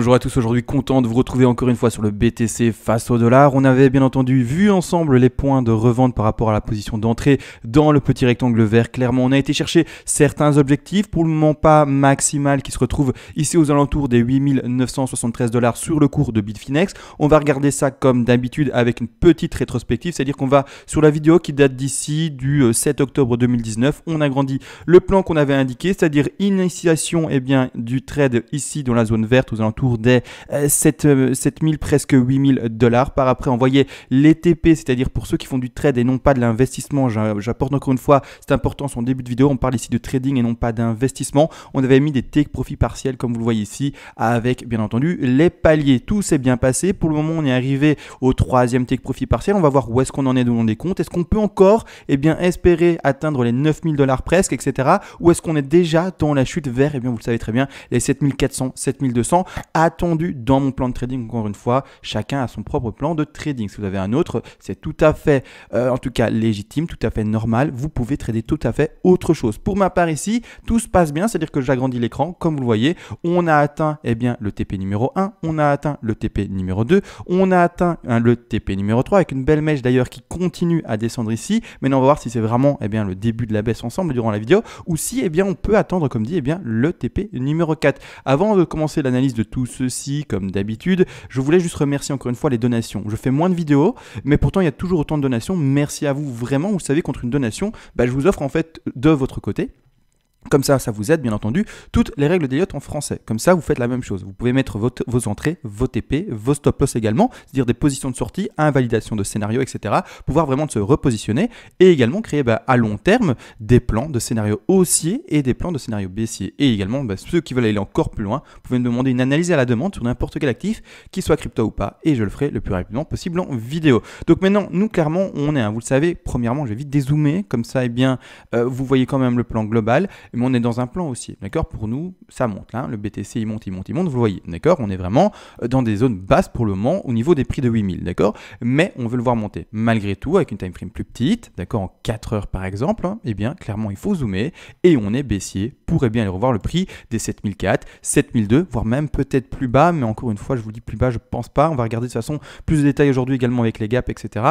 Bonjour à tous, aujourd'hui content de vous retrouver encore une fois sur le BTC face au dollar. On avait bien entendu vu ensemble les points de revente par rapport à la position d'entrée dans le petit rectangle vert. Clairement, on a été chercher certains objectifs, pour le moment pas maximal, qui se retrouvent ici aux alentours des 8973 $ sur le cours de Bitfinex. On va regarder ça comme d'habitude avec une petite rétrospective, c'est-à-dire qu'on va sur la vidéo qui date d'ici du 7 octobre 2019. On agrandit le plan qu'on avait indiqué, c'est-à-dire initiation du trade ici dans la zone verte aux alentours des 7000 presque 8000 $. Par après, on voyait les TP, c'est-à-dire pour ceux qui font du trade et non pas de l'investissement. J'apporte encore une fois, c'est important sur le début de vidéo, on parle ici de trading et non pas d'investissement. On avait mis des take profit partiels comme vous le voyez ici avec bien entendu les paliers. Tout s'est bien passé. Pour le moment, on est arrivé au troisième take profit partiel. On va voir où est-ce qu'on en est dans les comptes. Est-ce qu'on peut encore espérer atteindre les 9000 $ presque, etc. Ou est-ce qu'on est déjà dans la chute vers, vous le savez très bien, les 7400, 7200 attendu dans mon plan de trading. Encore une fois, chacun a son propre plan de trading. Si vous avez un autre, c'est tout à fait, en tout cas légitime, tout à fait normal. Vous pouvez trader tout à fait autre chose. Pour ma part ici, tout se passe bien, c'est-à-dire que j'agrandis l'écran. Comme vous le voyez, on a atteint le TP numéro 1, on a atteint le TP numéro 2, on a atteint le TP numéro 3 avec une belle mèche d'ailleurs qui continue à descendre ici. Maintenant, on va voir si c'est vraiment le début de la baisse ensemble durant la vidéo ou si on peut attendre, comme dit, le TP numéro 4. Avant de commencer l'analyse de tout ceci, comme d'habitude, je voulais juste remercier encore une fois les donations. Je fais moins de vidéos, mais pourtant il y a toujours autant de donations. Merci à vous, vraiment. Vous savez, contre une donation, je vous offre en fait de votre côté. Comme ça, ça vous aide, bien entendu, toutes les règles d'Elliott en français. Comme ça, vous faites la même chose. Vous pouvez mettre vos entrées, vos TP, vos stop loss également, c'est-à-dire des positions de sortie, invalidation de scénario, etc. Pouvoir vraiment se repositionner et également créer à long terme des plans de scénario haussier et des plans de scénario baissier. Et également, ceux qui veulent aller encore plus loin, vous pouvez me demander une analyse à la demande sur n'importe quel actif, qu'il soit crypto ou pas, et je le ferai le plus rapidement possible en vidéo. Donc maintenant, nous, clairement, on est, vous le savez, premièrement, je vais vite dézoomer, comme ça, vous voyez quand même le plan global. Mais on est dans un plan haussier, d'accord? Pour nous, ça monte, là, le BTC, il monte, vous le voyez, d'accord? On est vraiment dans des zones basses pour le moment au niveau des prix de 8000, d'accord? Mais on veut le voir monter, malgré tout, avec une time frame plus petite, d'accord? En 4 heures par exemple, clairement, il faut zoomer et on est baissier pour aller revoir le prix des 7004, 7002, voire même peut-être plus bas, mais encore une fois, je vous dis plus bas, je pense pas. On va regarder de toute façon plus de détails aujourd'hui également avec les gaps, etc.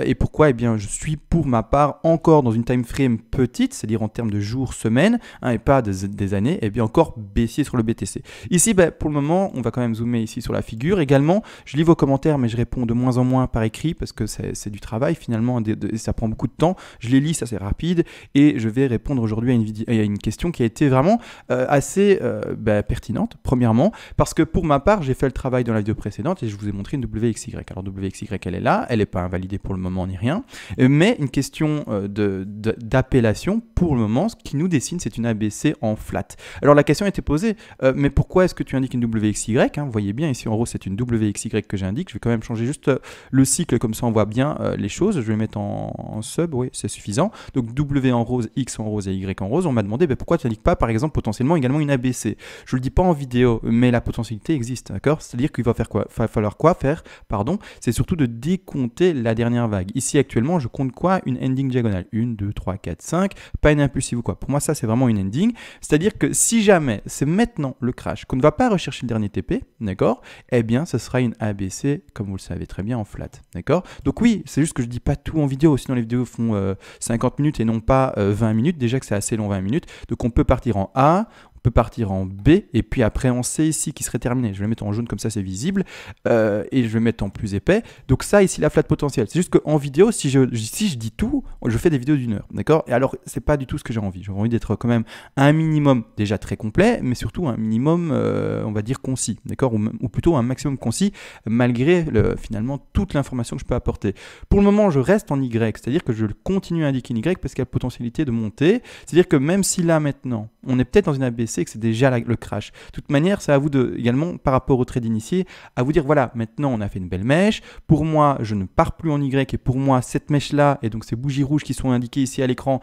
Et pourquoi? Je suis pour ma part encore dans une time frame petite, c'est-à-dire en termes de jours, semaines, et pas des années, encore baissier sur le BTC. Ici, pour le moment, on va quand même zoomer ici sur la figure. Également, je lis vos commentaires, mais je réponds de moins en moins par écrit parce que c'est du travail finalement, ça prend beaucoup de temps. Je les lis, ça c'est rapide, et je vais répondre aujourd'hui à une question qui a été vraiment assez pertinente, premièrement, parce que pour ma part, j'ai fait le travail dans la vidéo précédente et je vous ai montré une WXY. Alors WXY, elle est là, elle n'est pas invalidée pour le moment ni rien, mais une question d'appellation pour le moment, ce qui nous dessine, c'est une ABC en flat. Alors la question a été posée, mais pourquoi est-ce que tu indiques une WXY? Vous voyez bien ici en gros c'est une WXY que j'indique. Je vais quand même changer juste le cycle, comme ça on voit bien les choses. Je vais mettre en sub, oui c'est suffisant. Donc W en rose, X en rose et Y en rose. On m'a demandé pourquoi tu n'indiques pas par exemple potentiellement également une ABC. Je ne le dis pas en vidéo, mais la potentialité existe, d'accord? C'est-à-dire qu'il va falloir faire, c'est surtout de décompter la dernière vague. Ici actuellement je compte quoi? Une ending diagonale, 1, 2, 3, 4, 5, pas une impulsive ou quoi. Pour moi ça c'est vraiment une ending, c'est-à-dire que si jamais c'est maintenant le crash qu'on ne va pas rechercher le dernier TP, d'accord, ce sera une ABC comme vous le savez très bien en flat, d'accord? Donc oui, c'est juste que je dis pas tout en vidéo, sinon les vidéos font 50 minutes et non pas 20 minutes, déjà que c'est assez long 20 minutes, donc on peut partir en A, on peut partir en B et puis après en C ici qui serait terminé. Je vais le mettre en jaune comme ça c'est visible et je vais mettre en plus épais. Donc ça ici la flat potentielle. C'est juste qu'en vidéo si je dis tout, je fais des vidéos d'1 heure, d'accord? Et alors c'est pas du tout ce que j'ai envie. J'ai envie d'être quand même un minimum déjà très complet, mais surtout un minimum on va dire concis, d'accord? Ou plutôt un maximum concis malgré finalement toute l'information que je peux apporter. Pour le moment je reste en Y, c'est-à-dire que je continue à indiquer une Y parce qu'il y a la potentialité de monter. C'est-à-dire que même si là maintenant on est peut-être dans une ABC que c'est déjà le crash. De toute manière, c'est à vous également, par rapport au trade initié, à vous dire, voilà, maintenant on a fait une belle mèche. Pour moi, je ne pars plus en Y et pour moi, cette mèche-là, et donc ces bougies rouges qui sont indiquées ici à l'écran,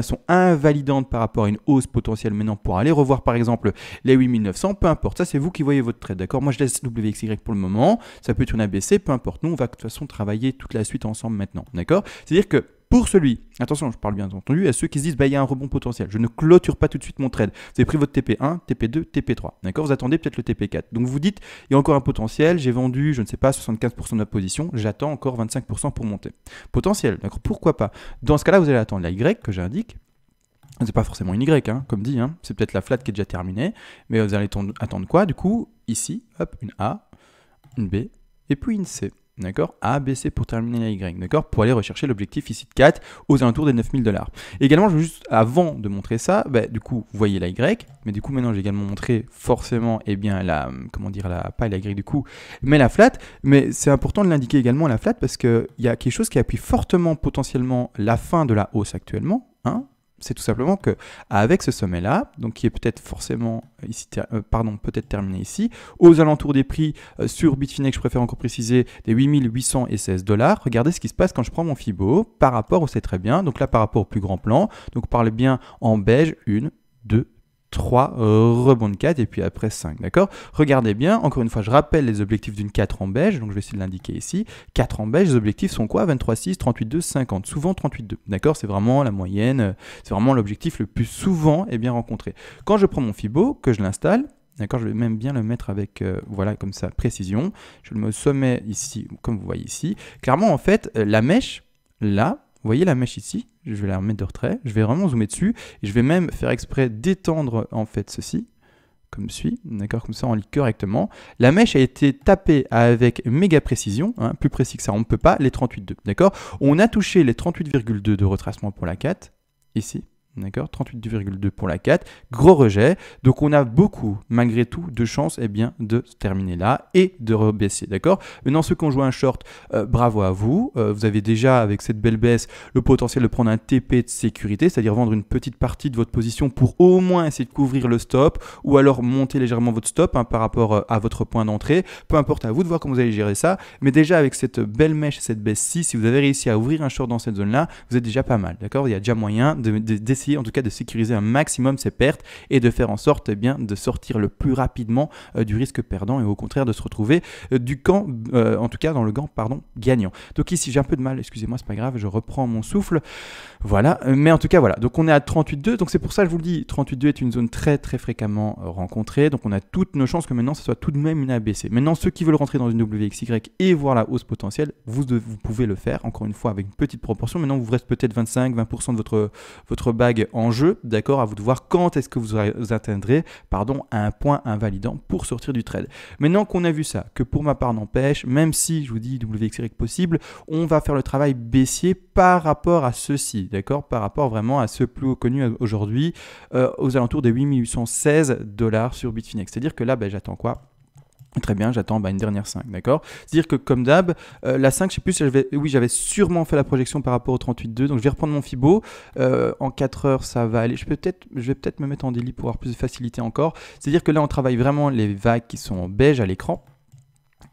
sont invalidantes par rapport à une hausse potentielle maintenant pour aller revoir par exemple les 8900, peu importe. Ça, c'est vous qui voyez votre trade, d'accord? Moi, je laisse WXY pour le moment. Ça peut être une ABC, peu importe. Nous, on va de toute façon travailler toute la suite ensemble maintenant, d'accord? C'est-à-dire que Pour celui, attention, je parle bien entendu à ceux qui se disent, il y a un rebond potentiel. Je ne clôture pas tout de suite mon trade. Vous avez pris votre TP1, TP2, TP3. D'accord? Vous attendez peut-être le TP4. Donc vous dites, il y a encore un potentiel, j'ai vendu, je ne sais pas, 75% de ma position, j'attends encore 25% pour monter. Potentiel, d'accord? Pourquoi pas? Dans ce cas-là, vous allez attendre la Y que j'indique. C'est pas forcément une Y, hein, comme dit, hein. C'est peut-être la flat qui est déjà terminée, mais vous allez attendre quoi? Du coup, ici, hop, une A, une B, et puis une C. D'accord? A, B, C pour terminer la Y, d'accord? Pour aller rechercher l'objectif ici de 4 aux alentours des 9000 $. Également, je veux juste, avant de montrer ça, du coup, vous voyez la Y, mais du coup, maintenant, j'ai également montré forcément, pas la Y du coup, mais la flat, mais c'est important de l'indiquer également la flat parce qu'il y a quelque chose qui appuie fortement potentiellement la fin de la hausse actuellement, hein? C'est tout simplement que avec ce sommet-là, donc qui est peut-être forcément ici, peut-être terminé ici, aux alentours des prix sur Bitfinex, je préfère encore préciser, des 8816 $. Regardez ce qui se passe quand je prends mon Fibo par rapport, on sait très bien, donc là par rapport au plus grand plan, donc parlez bien en beige, 1, 2, 3, rebond de 4 et puis après 5, d'accord? Regardez bien, encore une fois, je rappelle les objectifs d'une 4 en beige, donc je vais essayer de l'indiquer ici. 4 en beige, les objectifs sont quoi? 23,6, 38,2, 50, souvent 38,2, d'accord? C'est vraiment la moyenne, c'est vraiment l'objectif le plus souvent et bien rencontré. Quand je prends mon Fibo, que je l'installe, d'accord, je vais même bien le mettre avec, voilà, comme ça, précision. Je le mets au sommet ici, comme vous voyez ici. Clairement, en fait, la mèche, là, vous voyez la mèche ici, je vais la remettre de retrait, je vais vraiment zoomer dessus, et je vais même faire exprès d'étendre en fait ceci, comme suit, d'accord, comme ça on lit correctement. La mèche a été tapée avec méga précision, hein, plus précis que ça, on ne peut pas, les 38,2, d'accord. On a touché les 38,2 de retracement pour la 4, ici. D'accord, 38,2 pour la 4, gros rejet, donc on a beaucoup, malgré tout, de chances de se terminer là et de rebaisser, d'accord. Maintenant, ceux qui ont joué un short, bravo à vous, vous avez déjà, avec cette belle baisse, le potentiel de prendre un TP de sécurité, c'est-à-dire vendre une petite partie de votre position pour au moins essayer de couvrir le stop, ou alors monter légèrement votre stop par rapport à votre point d'entrée, peu importe, à vous de voir comment vous allez gérer ça, mais déjà avec cette belle mèche, cette baisse-ci, si vous avez réussi à ouvrir un short dans cette zone-là, vous êtes déjà pas mal, d'accord. Il y a déjà moyen d'essayer en tout cas de sécuriser un maximum ses pertes et de faire en sorte de sortir le plus rapidement du risque perdant et au contraire de se retrouver en tout cas dans le gant gagnant. Donc ici j'ai un peu de mal, excusez-moi, c'est pas grave, je reprends mon souffle, voilà, mais en tout cas voilà, donc on est à 38,2, donc c'est pour ça que je vous le dis, 38,2 est une zone très très fréquemment rencontrée, donc on a toutes nos chances que maintenant ce soit tout de même une ABC. Maintenant ceux qui veulent rentrer dans une WXY et voir la hausse potentielle, vous pouvez le faire, encore une fois avec une petite proportion. Maintenant vous reste peut-être 25-20% de votre bague en jeu, d'accord, à vous de voir quand est-ce que vous atteindrez à un point invalidant pour sortir du trade. Maintenant qu'on a vu ça, que pour ma part n'empêche, même si je vous dis WXY possible, on va faire le travail baissier par rapport à ceci, d'accord, par rapport vraiment à ce plus haut connu aujourd'hui, aux alentours des 8816 $ sur Bitfinex. C'est-à-dire que là, j'attends quoi? Très bien, j'attends une dernière 5, d'accord. C'est-à-dire que comme d'hab, la 5, je sais plus si j'avais sûrement fait la projection par rapport au 38,2, donc je vais reprendre mon Fibo, en 4 heures ça va aller, je vais peut-être me mettre en daily pour avoir plus de facilité encore. C'est-à-dire que là on travaille vraiment les vagues qui sont en beige à l'écran.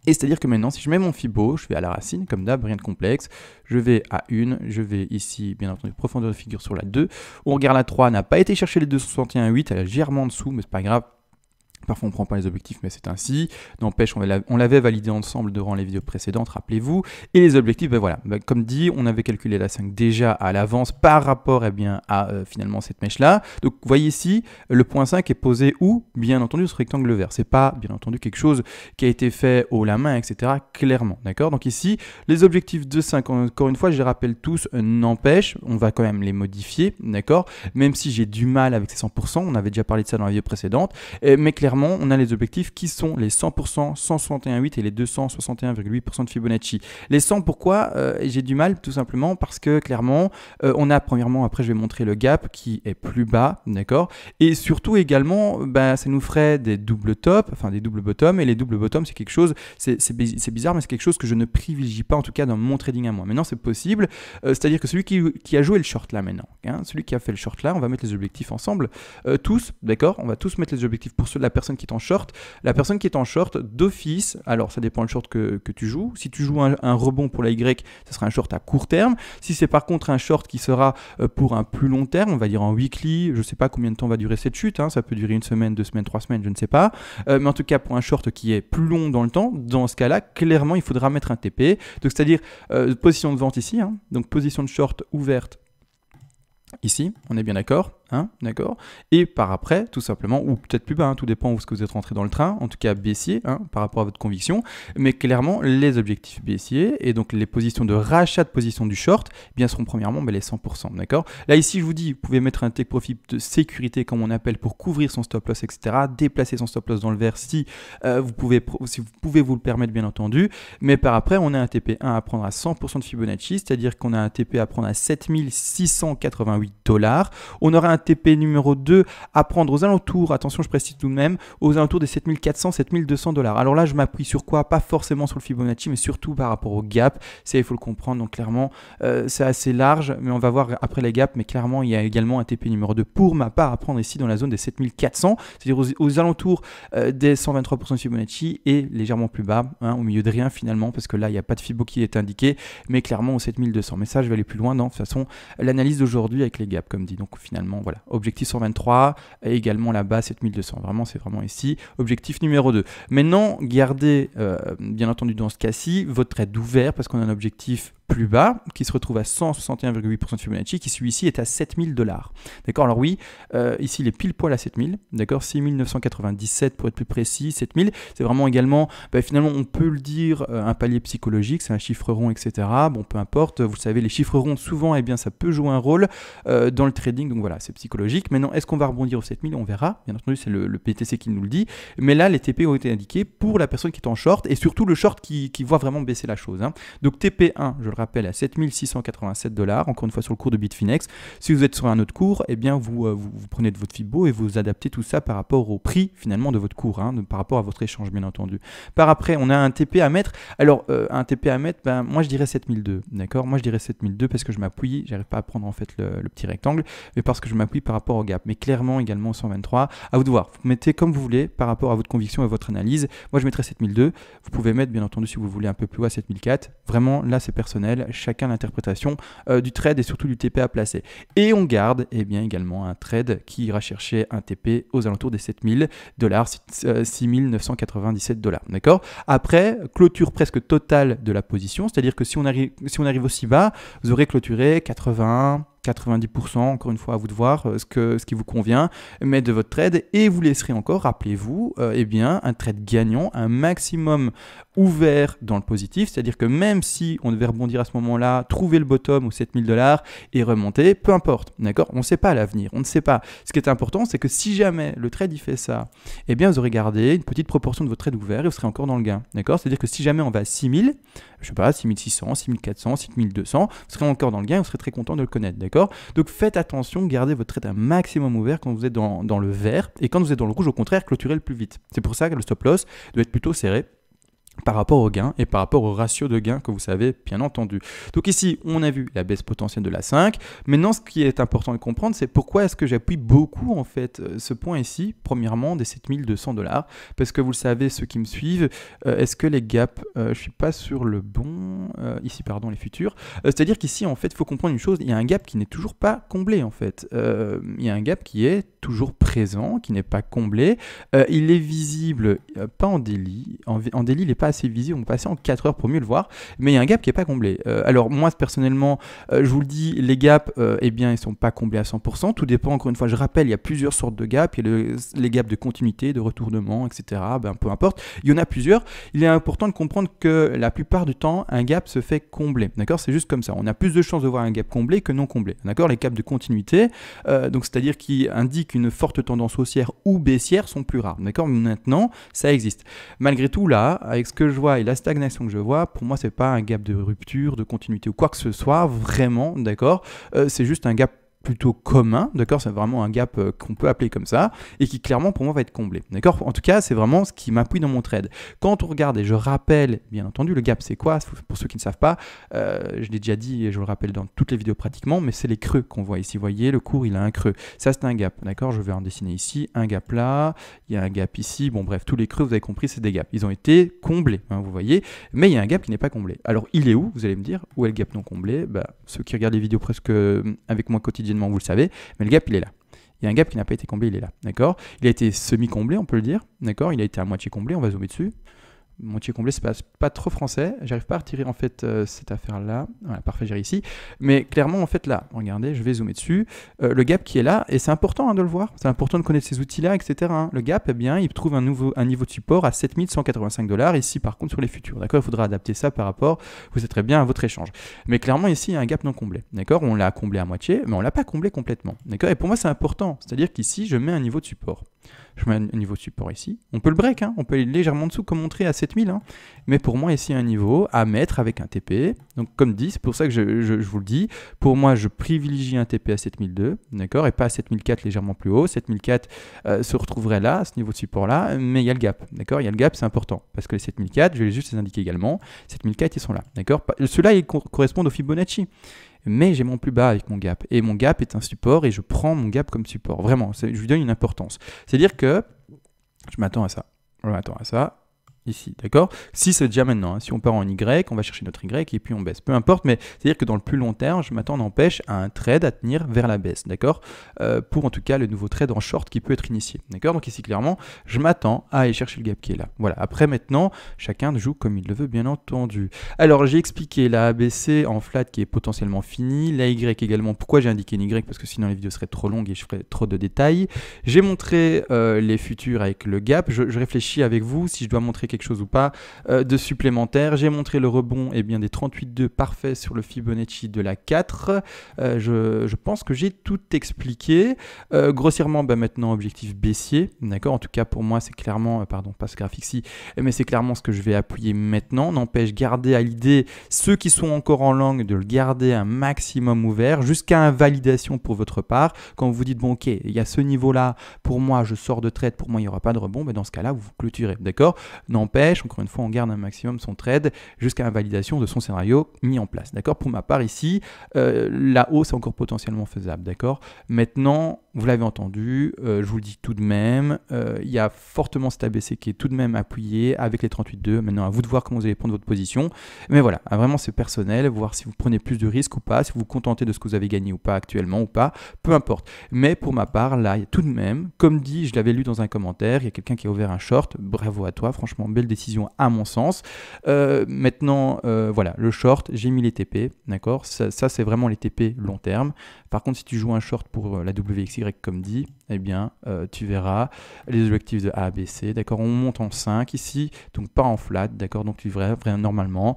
Et c'est-à-dire que maintenant, si je mets mon Fibo, je vais à la racine, comme d'hab, rien de complexe. Je vais à 1, je vais ici, bien entendu, profondeur de figure sur la 2. On regarde la 3, n'a pas été chercher les 261,8, elle est légèrement en dessous, mais c'est pas grave. Parfois on ne prend pas les objectifs, mais c'est ainsi. N'empêche, on l'avait validé ensemble durant les vidéos précédentes, rappelez-vous. Et les objectifs, comme dit, on avait calculé la 5 déjà à l'avance par rapport à finalement cette mèche-là. Donc vous voyez ici, le point 5 est posé où? Bien entendu, ce rectangle vert. C'est pas, bien entendu, quelque chose qui a été fait haut la main, etc. Clairement, d'accord. Donc ici, les objectifs de 5, encore une fois, je les rappelle tous, n'empêche, on va quand même les modifier, d'accord. Même si j'ai du mal avec ces 100%, on avait déjà parlé de ça dans la vidéo précédente, mais clairement, on a les objectifs qui sont les 100%, 161,8 et les 261,8% de Fibonacci. Les 100, pourquoi j'ai du mal? Tout simplement parce que clairement, on a premièrement, après je vais montrer le gap qui est plus bas, d'accord? Et surtout également, ça nous ferait des doubles tops, enfin des doubles bottoms, et les doubles bottoms, c'est quelque chose, c'est bizarre, mais c'est quelque chose que je ne privilégie pas, en tout cas dans mon trading à moi. Maintenant, c'est possible, c'est-à-dire que celui qui a joué le short là maintenant, hein, celui qui a fait le short là, on va mettre les objectifs ensemble, tous, d'accord? On va tous mettre les objectifs pour ceux de la personne personne qui est en short. La personne qui est en short, d'office, alors ça dépend le short que tu joues. Si tu joues un rebond pour la Y, ce sera un short à court terme. Si c'est par contre un short qui sera pour un plus long terme, on va dire en weekly, je ne sais pas combien de temps va durer cette chute, hein, ça peut durer 1 semaine, 2 semaines, 3 semaines, je ne sais pas. Mais en tout cas, pour un short qui est plus long dans le temps, dans ce cas-là, clairement, il faudra mettre un TP. Donc, c'est-à-dire position de vente ici, hein, donc position de short ouverte ici, on est bien d'accord, hein, d'accord. Et par après, tout simplement, ou peut-être plus bas, hein, tout dépend où est-ce que vous êtes rentré dans le train, en tout cas baissier, hein, par rapport à votre conviction, mais clairement, les objectifs baissiers, et donc les positions de rachat de position du short, eh bien seront premièrement les 100%, d'accord. Là, ici, je vous dis, vous pouvez mettre un take profit de sécurité, comme on appelle, pour couvrir son stop loss, etc., déplacer son stop loss dans le vert si vous pouvez vous le permettre, bien entendu, mais par après, on a un TP1 à prendre à 100% de Fibonacci, c'est-à-dire qu'on a un TP à prendre à 7688 $. On aura un TP numéro 2 à prendre aux alentours, attention je précise tout de même, aux alentours des 7400, 7200 $. Alors là je m'appuie sur quoi? Pas forcément sur le Fibonacci, mais surtout par rapport au gap, ça il faut le comprendre, donc clairement c'est assez large, mais on va voir après les gaps, mais clairement il y a également un TP numéro 2 pour ma part à prendre ici dans la zone des 7400, c'est-à-dire aux alentours des 123% de Fibonacci et légèrement plus bas, hein, au milieu de rien finalement, parce que là il n'y a pas de Fibo qui est indiqué, mais clairement aux 7200. Mais ça je vais aller plus loin dans de toute façon l'analyse d'aujourd'hui avec les gaps comme dit. Donc finalement voilà, objectif 123 et également là-bas 7200. Vraiment c'est vraiment ici objectif numéro 2. Maintenant gardez bien entendu dans ce cas-ci votre trade ouvert parce qu'on a un objectif plus bas qui se retrouve à 161,8% de Fibonacci qui celui-ci est à 7000 $. D'accord, alors oui, ici il est pile poil à 7000, d'accord, 6997 pour être plus précis, 7000, c'est vraiment également, finalement on peut le dire, un palier psychologique, c'est un chiffre rond, etc. Bon, peu importe, vous savez, les chiffres ronds souvent, eh bien ça peut jouer un rôle dans le trading, donc voilà, c'est psychologique. Maintenant, est-ce qu'on va rebondir aux 7000? On verra, bien entendu, c'est le PTC qui nous le dit, mais là les TP ont été indiqués pour la personne qui est en short et surtout le short qui voit vraiment baisser la chose, hein. Donc TP1, je le rappelle, à 7687 $, encore une fois sur le cours de Bitfinex. Si vous êtes sur un autre cours, eh bien vous prenez de votre Fibo et vous adaptez tout ça par rapport au prix finalement de votre cours, hein, par rapport à votre échange bien entendu. Par après, on a un TP à mettre. Alors un TP à mettre, moi je dirais 7002, d'accord. Moi je dirais 7002 parce que je m'appuie, j'arrive pas à prendre en fait le petit rectangle, mais parce que je m'appuie par rapport au gap. Mais clairement également 123, à vous de voir. Vous mettez comme vous voulez par rapport à votre conviction et votre analyse. Moi je mettrais 7002. Vous pouvez mettre bien entendu si vous voulez un peu plus haut à 7004. Vraiment là c'est personnel. Chacun l'interprétation du trade et surtout du TP à placer. Et on garde bien également un trade qui ira chercher un TP aux alentours des 7000 $, 6997 $. D'accord. Après, clôture presque totale de la position, c'est-à-dire que si on arrive aussi bas, vous aurez clôturé 90%, encore une fois à vous de voir ce qui vous convient, mais de votre trade, et vous laisserez encore, rappelez-vous, un trade gagnant, un maximum ouvert dans le positif, c'est-à-dire que même si on devait rebondir à ce moment-là, trouver le bottom aux 7000 $ et remonter, peu importe, d'accord, on ne sait pas l'avenir, on ne sait pas. Ce qui est important, c'est que si jamais le trade il fait ça, vous aurez gardé une petite proportion de votre trade ouvert et vous serez encore dans le gain, d'accord. C'est-à-dire que si jamais on va à 6000, je sais pas, 6600, 6400, 6200, vous serez encore dans le gain et vous serez très content de le connaître, d'accord. Donc faites attention, gardez votre trade un maximum ouvert quand vous êtes dans le vert, et quand vous êtes dans le rouge, au contraire, clôturez le plus vite. C'est pour ça que le stop loss doit être plutôt serré par rapport au gain et par rapport au ratio de gain que vous savez bien entendu. Donc ici, on a vu la baisse potentielle de la 5. Maintenant, ce qui est important de comprendre, c'est pourquoi est-ce que j'appuie beaucoup en fait ce point ici, premièrement des 7200 $, parce que vous le savez, ceux qui me suivent, est-ce que les gaps, je suis pas sur le bon, ici pardon, les futurs, c'est-à-dire qu'ici en fait, il faut comprendre une chose, il y a un gap qui n'est toujours pas comblé en fait, il y a un gap qui est toujours présent, qui n'est pas comblé, il est visible, pas en daily, en daily il n'est pas assez visible, on va passer en 4 heures pour mieux le voir, mais il y a un gap qui n'est pas comblé. Alors moi personnellement, je vous le dis, les gaps, ils ne sont pas comblés à 100%, tout dépend, encore une fois, je rappelle, il y a plusieurs sortes de gaps, il y a les gaps de continuité, de retournement, etc., peu importe, il y en a plusieurs. Il est important de comprendre que la plupart du temps, un gap se fait combler, d'accord, c'est juste comme ça, on a plus de chances de voir un gap comblé que non comblé, d'accord. Les gaps de continuité, donc c'est-à-dire qui indiquent une forte tendance haussière ou baissière sont plus rares, d'accord, mais maintenant, ça existe. Malgré tout, là, avec ce que je vois et la stagnation que je vois, pour moi, c'est pas un gap de rupture, de continuité ou quoi que ce soit, vraiment, d'accord, c'est juste un gap plutôt commun, d'accord, c'est vraiment un gap qu'on peut appeler comme ça, et qui clairement pour moi va être comblé, d'accord. En tout cas, c'est vraiment ce qui m'appuie dans mon trade. Quand on regarde, et je rappelle, bien entendu, le gap c'est quoi, pour ceux qui ne savent pas, je l'ai déjà dit et je le rappelle dans toutes les vidéos pratiquement, mais c'est les creux qu'on voit ici, vous voyez, le cours il a un creux, ça c'est un gap, d'accord, je vais en dessiner ici, un gap là, il y a un gap ici, bon bref, tous les creux, vous avez compris, c'est des gaps, ils ont été comblés, hein, vous voyez, mais il y a un gap qui n'est pas comblé. Alors il est où, vous allez me dire, où est le gap non comblé? Ceux qui regardent les vidéos presque avec moi quotidiennement, vous le savez, mais le gap il est là. Il y a un gap qui n'a pas été comblé, il est là, d'accord. Il a été semi-comblé, on peut le dire, d'accord. Il a été à moitié comblé, on va zoomer dessus. Moitié comblé, c'est pas trop français. J'arrive pas à retirer en fait cette affaire-là. Voilà, parfait, j'ai réussi. Mais clairement, en fait, là, regardez, je vais zoomer dessus. Le gap qui est là, et c'est important hein, de le voir. C'est important de connaître ces outils-là, etc. Hein. Le gap, eh bien, il trouve un niveau de support à 7185 $. Ici, par contre, sur les futurs, d'accord. Il faudra adapter ça par rapport, vous êtes très bien à votre échange. Mais clairement, ici, il y a un gap non comblé, d'accord. On l'a comblé à moitié, mais on l'a pas comblé complètement, d'accord. Et pour moi, c'est important. C'est-à-dire qu'ici, je mets un niveau de support. Je mets un niveau de support ici. On peut le break, hein. On peut aller légèrement en dessous comme montré à 7000. Hein. Mais pour moi, ici, un niveau à mettre avec un TP. Donc, comme dit, c'est pour ça que je vous le dis. Pour moi, je privilégie un TP à 7002, d'accord, et pas à 7004 légèrement plus haut. 7004 se retrouverait là, à ce niveau de support-là, mais il y a le gap, d'accord. Il y a le gap, c'est important, parce que les 7004, je vais juste les indiquer également. 7004, ils sont là, d'accord. Ceux-là, ils correspondent au Fibonacci. Mais j'ai mon plus bas avec mon gap. Et mon gap est un support et je prends mon gap comme support. Vraiment, je lui donne une importance. C'est-à-dire que je m'attends à ça. Je m'attends à ça. Ici, d'accord. Si c'est déjà maintenant, hein. Si on part en Y, on va chercher notre Y et puis on baisse. Peu importe, mais c'est-à-dire que dans le plus long terme, je m'attends n'empêche à un trade à tenir vers la baisse, d'accord. Pour en tout cas le nouveau trade en short qui peut être initié, d'accord. Donc ici clairement, je m'attends à aller chercher le gap qui est là. Voilà. Après maintenant, chacun joue comme il le veut, bien entendu. Alors j'ai expliqué la ABC en flat qui est potentiellement finie, la Y également. Pourquoi j'ai indiqué une Y? Parce que sinon les vidéos seraient trop longues et je ferais trop de détails. J'ai montré les futurs avec le gap. Je réfléchis avec vous si je dois montrer quelque chose ou pas de supplémentaire. J'ai montré le rebond bien, des 38,2 parfait sur le Fibonacci de la 4. Je pense que j'ai tout expliqué. Grossièrement, maintenant, objectif baissier. D'accord. En tout cas, pour moi, c'est clairement, pardon, pas ce graphique-ci, mais c'est clairement ce que je vais appuyer maintenant. N'empêche, garder à l'idée, ceux qui sont encore en longue, de le garder un maximum ouvert jusqu'à invalidation pour votre part. Quand vous dites, bon, ok, il y a ce niveau-là, pour moi, je sors de trade, pour moi, il n'y aura pas de rebond, dans ce cas-là, vous clôturez. D'accord. N'empêche, encore une fois, on garde un maximum son trade jusqu'à invalidation de son scénario mis en place. D'accord. Pour ma part ici, la hausse est encore potentiellement faisable. D'accord. Maintenant, vous l'avez entendu, je vous le dis tout de même, il y a fortement cet ABC qui est tout de même appuyé avec les 38,2. Maintenant, à vous de voir comment vous allez prendre votre position. Mais voilà, vraiment c'est personnel, voir si vous prenez plus de risques ou pas, si vous vous contentez de ce que vous avez gagné ou pas actuellement ou pas, peu importe. Mais pour ma part, là, il y a tout de même, comme dit, je l'avais lu dans un commentaire, il y a quelqu'un qui a ouvert un short, bravo à toi, franchement, belle décision à mon sens. Maintenant, voilà, le short, j'ai mis les TP, d'accord, ça c'est vraiment les TP long terme. Par contre, si tu joues un short pour la WXY comme dit, eh bien, tu verras les objectifs de A, B, C, d'accord, on monte en 5 ici, donc pas en flat, d'accord, donc tu verras normalement,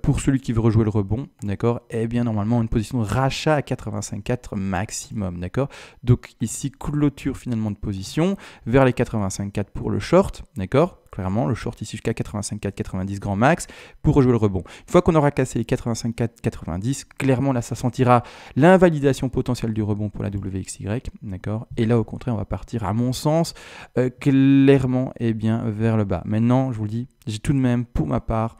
pour celui qui veut rejouer le rebond, d'accord, eh bien, normalement, une position de rachat à 85,4 maximum, d'accord, donc ici, clôture finalement de position vers les 85,4 pour le short, d'accord. Clairement, le short ici jusqu'à 85,4, 90 grand max pour rejouer le rebond. Une fois qu'on aura cassé les 85,4, 90, clairement là ça sentira l'invalidation potentielle du rebond pour la WXY, d'accord. Et là au contraire on va partir à mon sens clairement vers le bas. Maintenant je vous le dis, j'ai tout de même pour ma part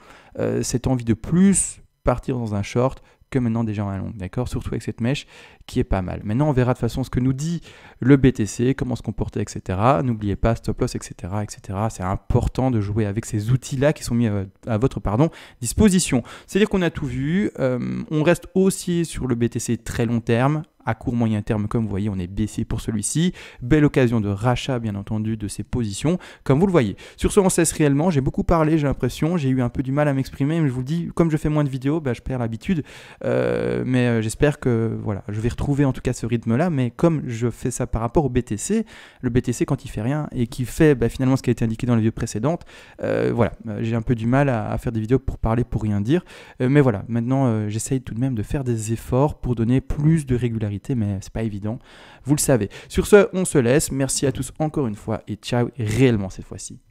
cette envie de plus partir dans un short que maintenant déjà en long, d'accord, surtout avec cette mèche qui est pas mal. Maintenant on verra de toute façon ce que nous dit le BTC, comment se comporter, etc. N'oubliez pas stop loss, etc., etc. C'est important de jouer avec ces outils-là qui sont mis à votre disposition. C'est-à-dire qu'on a tout vu, on reste haussier sur le BTC très long terme. À court moyen terme, comme vous voyez, on est baissier pour celui-ci. Belle occasion de rachat, bien entendu, de ces positions, comme vous le voyez. Sur ce, on cesse réellement. J'ai beaucoup parlé, j'ai l'impression. J'ai eu un peu du mal à m'exprimer, mais je vous le dis, comme je fais moins de vidéos, je perds l'habitude. Mais j'espère que voilà, je vais retrouver en tout cas ce rythme-là. Mais comme je fais ça par rapport au BTC, le BTC, quand il fait rien et qui fait finalement ce qui a été indiqué dans les vidéos précédentes, voilà, j'ai un peu du mal à faire des vidéos pour parler, pour rien dire. Mais voilà, maintenant, j'essaye tout de même de faire des efforts pour donner plus de régularité. Mais c'est pas évident, vous le savez. Sur ce, on se laisse. Merci à tous encore une fois et ciao réellement cette fois-ci.